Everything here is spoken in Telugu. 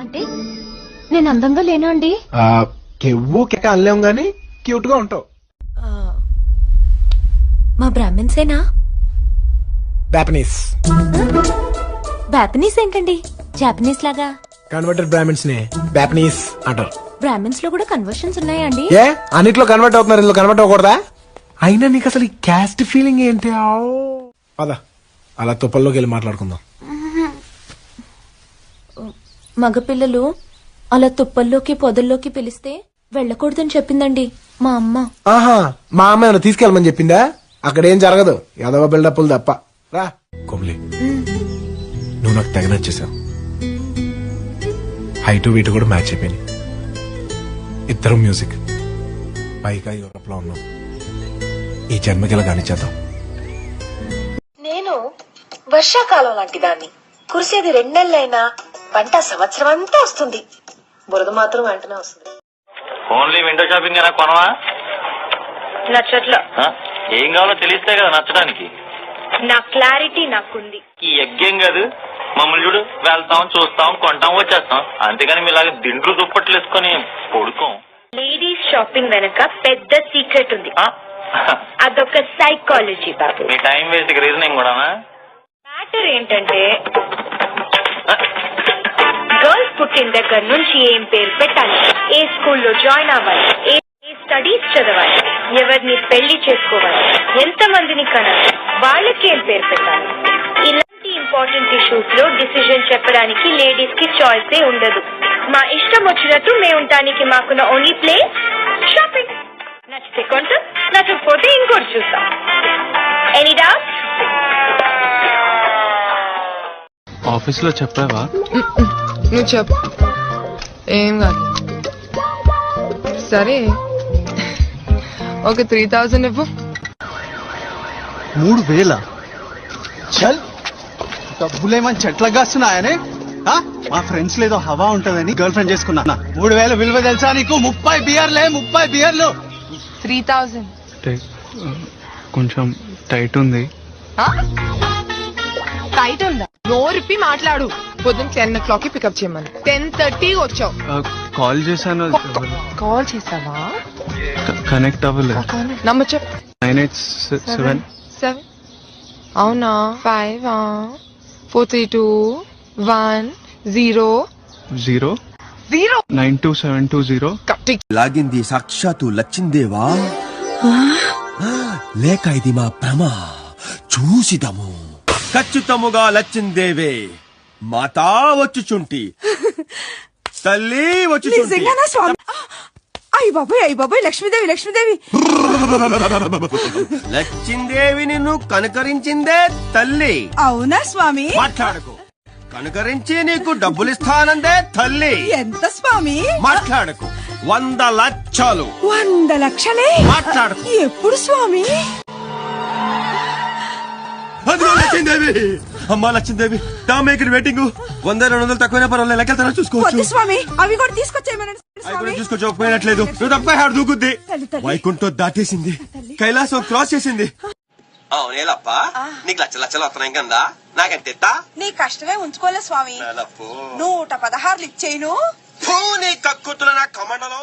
అంటే నేను అందంగా లేనా అండి? కెవ్వు కెక్క అనలేం గాని క్యూట్ గా ఉంటావు. మా బ్రాహ్మిన్సేనా? జాపనీస్. జాపనీస్ ఏంటండి? జాపనీస్ లాగా. కన్వర్టెడ్ బ్రాహ్మిన్స్ నే జాపనీస్ అంటారు. బ్రాహ్మిన్స్ లో కూడా కన్వర్షన్స్ ఉన్నాయా అండి? ఏ అన్నిట్లో కన్వర్ట్ అవుతున్నారు, ఇందులో కన్వర్ట్ అవ్వకూడదా? అయినా నీకు అసలు ఈ క్యాస్ట్ ఫీలింగ్ ఏంటి? పద అలా తుప్పల్లోకి వెళ్ళి మాట్లాడుకుందాం. మగపిల్లలు అలా తుప్పల్లోకి పొదల్లోకి పిలిస్తే వెళ్ళకూడదని చెప్పిందండి మా అమ్మ. ఆహా, మా అమ్మ ఏమైనా తీసుకెళ్ళమని చెప్పిందా? అక్కడేం జరగదు, యాదవ బిల్డప్లు తప్ప. రా కొమ్లి, నువ్వు నాకు తెగ నచ్చేసావు. హైటు వీటు కూడా మ్యాచ్ అయిపోయింది. ఇద్దరం మ్యూజిక్, పైగా యూరోప్ లో ఉన్నాం. ఈ జన్మకిలా గానిచేద్దాం. నేను వర్షాకాలం లాంటి దాన్ని. కురిసేది 2 నెలలైనా పంట సంవత్సరం అంతా వస్తుంది. బురద మాత్రం వెంటనే వస్తుంది. ఓన్లీ విండో షాపింగ్ అయినా కొనవా? నచ్చట్లా. ఏం కావాలో తెలిస్తే కదా నచ్చడానికి. నా క్లారిటీ నాకుంది. ఈ యజ్ఞం కాదు, మమ్మల్ని చూడు, వెళ్తాం, చూస్తాం, కొంటాం, వచ్చేస్తాం. అంతేగాని మీలాగా దిండ్లు దుప్పట్లు వేసుకొని పడుకోం. లేడీస్ షాపింగ్ వెనక పెద్ద సీక్రెట్ ఉంది. అదొక సైకాలజీ బాబు. మీ టైం వేస్ట్ రీజనింగ్ కూడానా? మ్యాటర్ ఏంటంటే గర్ల్స్ పుట్టిన దగ్గర నుంచి ఏం పేరు పెట్టాలి, ఏ స్కూల్లో జాయిన్ అవ్వాలి, ఏ స్టడీస్ చదవాలి, ఎవరిని పెళ్లి చేసుకోవాలి, ఎంత మందిని కనాలి, వాళ్ళకి ఏం పేరు పెట్టాలి, ఇలాంటి ఇంపార్టెంట్ ఇష్యూస్ లో డిసిజన్ చెప్పడానికి లేడీస్ కి చాయిసే ఉండదు. మా ఇష్టం వచ్చినట్టు మేము ఉండటానికి మాకున్న ఓన్లీ ప్లేస్ షాపింగ్. నచ్చితే కొంటాం, నచ్చకపోతే ఇంకోటి చూస్తాం. Any doubt? ఆఫీస్ లో చెప్పావా? నువ్వు చెప్పు, ఏం కాదు. సరే, ఒక 3000 ఇవ్వు. 3000? చల్, డబ్బులేమని చెట్లకు కాస్తున్నాయనే. మా ఫ్రెండ్స్ లేదో హవా ఉంటదని గర్ల్ ఫ్రెండ్ చేసుకున్నా. 3000 విలువ తెలుసా నీకు? 30 బియర్లే, 30 బియర్లు. 3000 కొంచెం టైట్ ఉంది. టైట్ ఉందా? నోరిప్పి మాట్లాడు. పొద్దున్న 10 o'clock పికప్ చేయమని 10:30 వచ్చావు. కాల్ చేశాను, కాల్ చేసావా? కనెక్ట్ అవ్వలేదు. నంబర్ చెప్పు. 987. అవునా? 5 43210 92720. లాగింది సాక్షాత్తు లచ్చిందేవా, లేక ఇది మా భ్రమ? చూసిదము. ఖచ్చితముగా లచ్చిందేవే. మాతా వచ్చుచుంటి, తల్లి వచ్చుచుంటి. అయ్య బాబాయ్ లక్ష్మీదేవి లచ్చిందేవి నిన్ను కనుకరించిందే తల్లి. అవునా స్వామి? మాట్లాడకు. కనుకరించి నీకు డబ్బులిస్తానందే తల్లి. ఎంత స్వామి? మాట్లాడకు. 100 లక్షలు. 100 లక్షలే? మాట్లాడకు. ఎప్పుడు స్వామి? అదిగో లచ్చిందేవి. అమ్మా లచ్చిందేవి, టామేకర్ వెయిటింగ్. 100-200 తక్కువైనా పర్వాలేదు, లెక్కలు చూసుకోవచ్చు. స్వామి, అవి కూడా తీసుకొచ్చేయమని. చూసుకోకపోయినట్లేదు. నువ్వు తప్ప హాడు దూకుద్ది. వైకుంఠం దాటేసింది, కైలాసం క్రాస్ చేసింది. అవునేలప్ప, నీకు లక్షలు వస్తున్నాయి కదా, నాకంటే నీ కష్టమే ఉంచుకోలే స్వామి. 116 ఇచ్చేను. నీ కక్కుతుల నా కమండలో.